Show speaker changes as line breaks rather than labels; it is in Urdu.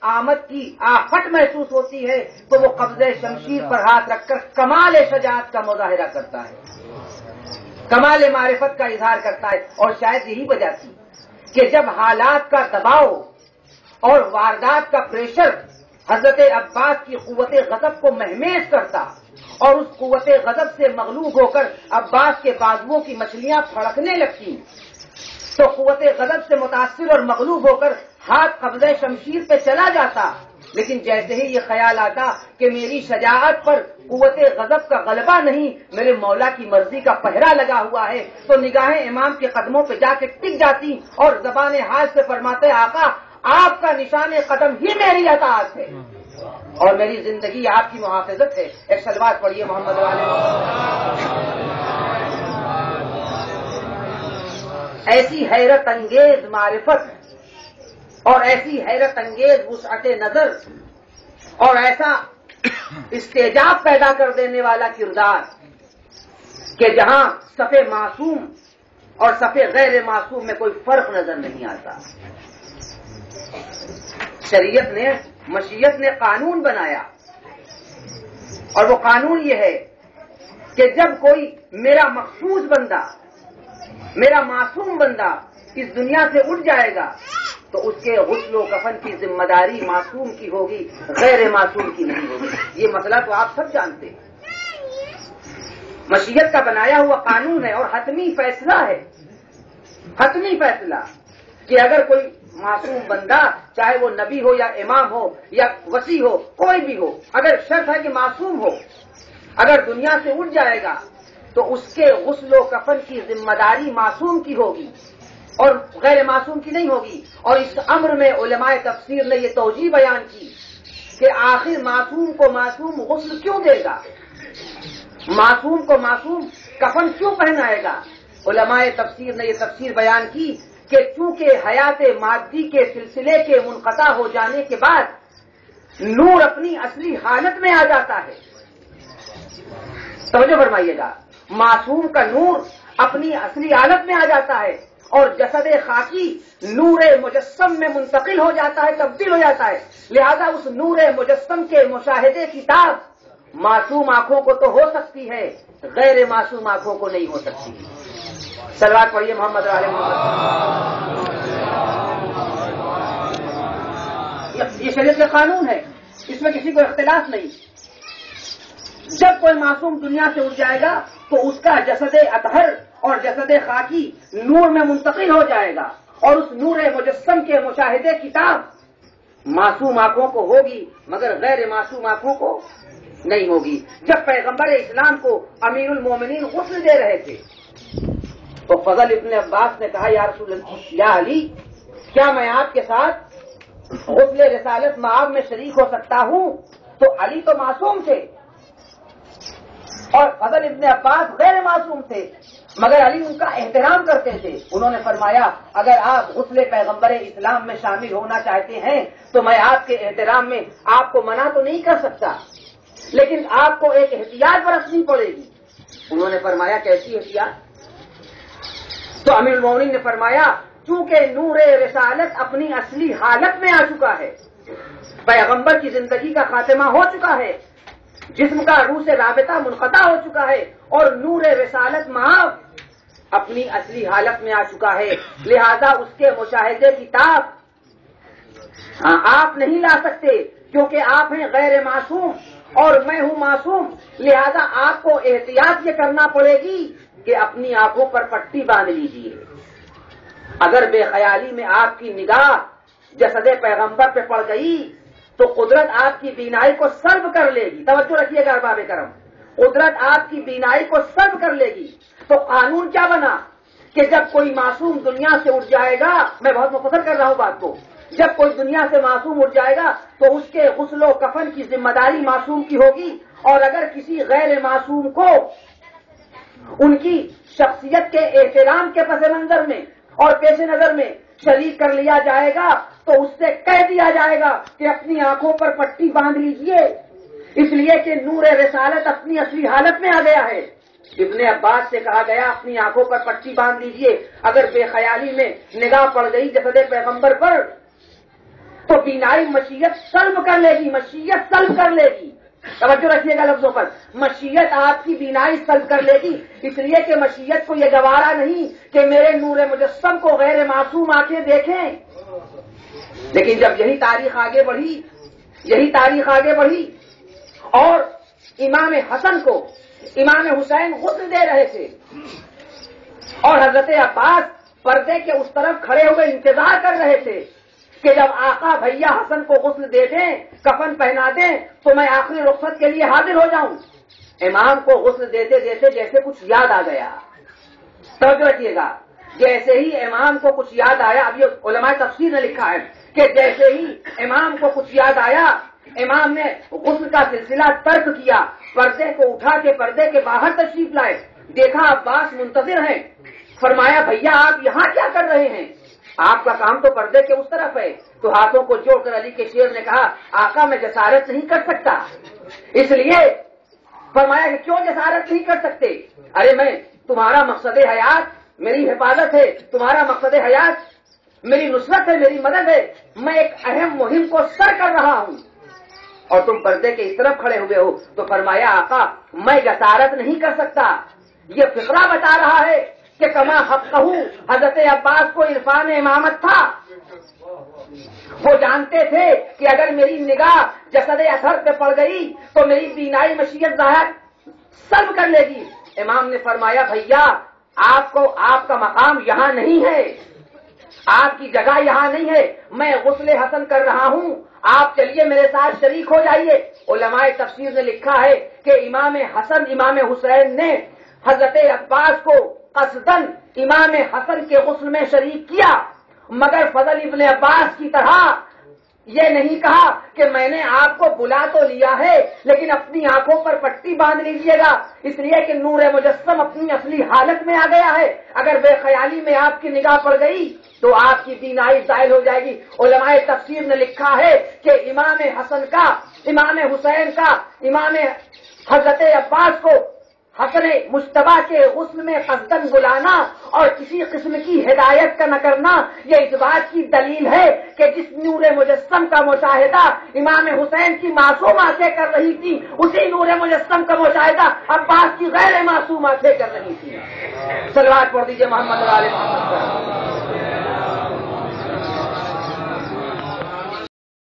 آمد کی آفت محسوس ہوتی ہے تو وہ قبضہ شمشیر پر ہاتھ رکھ کر کمال شجاعت کا مظاہرہ کرتا ہے، کمال معرفت کا اظہار کرتا ہے۔ اور شاید یہی وجہ تھی کہ جب حالات کا دباؤ اور واردات کا پریشر حضرت عباس کی قوت غضب کو مہمیز کرتا اور اس قوت غضب سے مغلوب ہو کر عباس کے بازوؤں کی مچھلیاں پھڑکنے لگتی، تو قوت غضب سے متاثر اور مغلوب ہو کر ہاتھ قبضہ شمشیر پہ چلا جاتا، لیکن جیسے ہی یہ خیال آتا کہ میری شجاعت پر قوت غضب کا غلبہ نہیں، میرے مولا کی مرضی کا پہرا لگا ہوا ہے، تو نگاہیں امام کے قدموں پہ جا کے ٹک جاتی اور زبان حال سے فرماتے آقا آپ کا نشان قدم ہی میری اطاعت ہے اور میری زندگی آپ کی محافظت ہے۔ ایک صلوات پڑھیے محمد والے۔ ایسی حیرت انگیز معرفت اور ایسی حیرت انگیز وسعت نظر اور ایسا استعجاب پیدا کر دینے والا کردار کہ جہاں صف معصوم اور صف غیر معصوم میں کوئی فرق نظر نہیں آتا۔ شریعت نے، مشیت نے قانون بنایا اور وہ قانون یہ ہے کہ جب کوئی میرا مخصوص بندہ، میرا معصوم بندہ اس دنیا سے اٹھ جائے گا تو اس کے غسل و کفن کی ذمہ داری معصوم کی ہوگی، غیر معصوم کی نہیں ہوگی۔ یہ مسئلہ تو آپ سب جانتے ہیں، مشیت کا بنایا ہوا قانون ہے اور حتمی فیصلہ ہے، حتمی فیصلہ کہ اگر کوئی معصوم بندہ چاہے وہ نبی ہو یا امام ہو یا وصی ہو، کوئی بھی ہو، اگر شرط ہے کہ معصوم ہو، اگر دنیا سے اٹھ جائے گا تو اس کے غسل و کفن کی ذمہ داری معصوم کی ہوگی اور غیر معصوم کی نہیں ہوگی۔ اور اس امر میں علماء تفسیر نے یہ توجیہ بیان کی کہ آخر معصوم کو معصوم غسل کیوں دے گا، معصوم کو معصوم کفن کیوں پہنائے گا۔ علماء تفسیر نے یہ تفسیر بیان کی کہ چونکہ حیات مادی کے سلسلے کے منقطع ہو جانے کے بعد نور اپنی اصلی حالت میں آ جاتا ہے۔ توجہ فرمائیے گا، معصوم کا نور اپنی اصلی حالت میں آ جاتا ہے اور جسد خاکی نور مجسم میں منتقل ہو جاتا ہے، تبدیل ہو جاتا ہے۔ لہذا اس نور مجسم کے مشاہدے کی تاب معصوم آنکھوں کو تو ہو سکتی ہے، غیر معصوم آنکھوں کو نہیں ہو سکتی۔ صلوات پڑھیے محمد علیہ محمد۔ یہ شریعت کا قانون ہے، اس میں کسی کو اختلاف نہیں۔ جب کوئی معصوم دنیا سے اٹھ جائے گا تو اس کا جسد اطہر اور جسد خاکی نور میں منتقل ہو جائے گا اور اس نور مجسم کے مشاہدے کی تاب معصوم آنکھوں کو ہوگی مگر غیر معصوم آنکھوں کو نہیں ہوگی۔ جب پیغمبر اسلام کو امیر المومنین غسل دے رہے تھے تو فضل ابن عباس نے کہا یا رسول اللہ، یا علی، کیا میں آپ کے ساتھ غسل رسالت مآب میں شریک ہو سکتا ہوں؟ تو علی تو معصوم تھے اور فضل ابن عباس غیر معصوم تھے مگر علی ان کا احترام کرتے تھے۔ انہوں نے فرمایا اگر آپ غسل پیغمبر اسلام میں شامل ہونا چاہتے ہیں تو میں آپ کے احترام میں آپ کو منع تو نہیں کر سکتا، لیکن آپ کو ایک احتیاط برتنی پڑے گی۔ انہوں نے فرمایا کیسی احتیاط؟ تو امیر المومنین نے فرمایا چونکہ نور رسالت اپنی اصلی حالت میں آ چکا ہے، پیغمبر کی زندگی کا خاتمہ ہو چکا ہے، جسم کا روح سے رابطہ منقطع ہو چکا ہے اور نور رسالت مآب اپنی اصلی حالت میں آ چکا ہے، لہذا اس کے مشاہدے کی تاب آپ نہیں لا سکتے کیونکہ آپ ہیں غیر معصوم اور میں ہوں معصوم، لہذا آپ کو احتیاط یہ کرنا پڑے گی کہ اپنی آنکھوں پر پٹی باندھ لیجیے۔ اگر بے خیالی میں آپ کی نگاہ جسد پیغمبر پہ پڑ گئی تو قدرت آپ کی بینائی کو سلب کر لے گی۔ توجہ رکھیے گا ارباب کرم، قدرت آپ کی بینائی کو سلب کر لے گی۔ تو قانون کیا بنا کہ جب کوئی معصوم دنیا سے اٹھ جائے گا، میں بہت مختصر کر رہا ہوں بات کو، جب کوئی دنیا سے معصوم اٹھ جائے گا تو اس کے غسل و کفن کی ذمہ داری معصوم کی ہوگی، اور اگر کسی غیر معصوم کو ان کی شخصیت کے احترام کے پس منظر میں اور پیش نظر میں شریک کر لیا جائے گا تو اس سے کہہ دیا جائے گا کہ اپنی آنکھوں پر پٹی باندھ لیجئے، اس لیے کہ نور رسالت اپنی اصلی حالت میں آ گیا ہے۔ ابن عباس سے کہا گیا اپنی آنکھوں پر پٹی باندھ لیجئے، اگر بے خیالی میں نگاہ پڑ گئی جسد پیغمبر پر تو بینائی مشیت سلب کر لے گی، مشیت سلب کر لے گی. توجہ رکھیے گا لفظوں پر، مشیت آپ کی بینائی سلب کر لے گی، اس لیے کہ مشیت کو یہ گوارا نہیں کہ میرے نور مجسم کو غیر معصوم آنکھیں دیکھیں. لیکن جب یہی تاریخ آگے بڑھی اور امام حسن کو امام حسین غسل دے رہے تھے اور حضرت عباس پردے کے اس طرف کھڑے ہوئے انتظار کر رہے تھے کہ جب آقا بھیا حسن کو غسل دے دیں، کفن پہنا دیں تو میں آخری رخصت کے لیے حاضر ہو جاؤں. امام کو غسل دیتے دیتے جیسے کچھ یاد آ گیا. توجہ رکھیے گا، جیسے ہی امام کو کچھ یاد آیا، اب یہ علماء تفسیر نے لکھا ہے کہ جیسے ہی امام کو کچھ یاد آیا، امام نے غسل کا سلسلہ ترک کیا، پردے کو اٹھا کے پردے کے باہر تشریف لائے. دیکھا عباس منتظر ہیں. فرمایا بھیا آپ یہاں کیا کر رہے ہیں؟ آپ کا کام تو پردے کے اس طرف ہے. تو ہاتھوں کو جوڑ کر علی کے شیر نے کہا آقا میں جسارت نہیں کر سکتا. اس لیے فرمایا کہ کیوں جسارت نہیں کر سکتے؟ ارے میں تمہارا مقصد حیات میری حفاظت ہے، تمہارا مقصد حیات میری نصرت ہے، میری مدد ہے. میں ایک اہم مہم کو سر کر رہا ہوں اور تم پردے کے اس طرف کھڑے ہوئے ہو. تو فرمایا آقا میں جسارت نہیں کر سکتا. یہ فقرہ بتا رہا ہے کہ کما حقہ حضرت عباس کو عرفان امامت تھا. وہ جانتے تھے کہ اگر میری نگاہ جسد اثر پہ پڑ گئی تو میری بینائی مشیت ظاہر سلب کر لے گی. امام نے فرمایا بھیا آپ کا مقام یہاں نہیں ہے، آپ کی جگہ یہاں نہیں ہے. میں غسل حسن کر رہا ہوں، آپ چلیے میرے ساتھ شریک ہو جائیے. علماء تفسیر نے لکھا ہے کہ امام حسن امام حسین نے حضرت عباس کو قصداً امام حسن کے غسل میں شریک کیا، مگر فضل ابن عباس کی طرح یہ نہیں کہا کہ میں نے آپ کو بلا تو لیا ہے لیکن اپنی آنکھوں پر پٹی باندھ لیجیے گا، اس لیے کہ نور مجسم اپنی اصلی حالت میں آ گیا ہے. اگر بے خیالی میں آپ کی نگاہ پڑ گئی تو آپ کی بینائی زائل ہو جائے گی. علماء تفسیر نے لکھا ہے کہ امام حسن کا، امام حسین کا، امام حضرت عباس کو حسن مجتبی کے غسل میں قصداً بلانا اور کسی قسم کی ہدایت کا نہ کرنا یہ اس بات کی دلیل ہے کہ جس نور مجسم کا مشاہدہ امام حسین کی معصوم آنکھیں کر رہی تھی، اسی نور مجسم کا مشاہدہ عباس کی غیر معصوم آنکھیں کر رہی تھی. صلوات پڑھ دیجیے محمد علیہ محمد.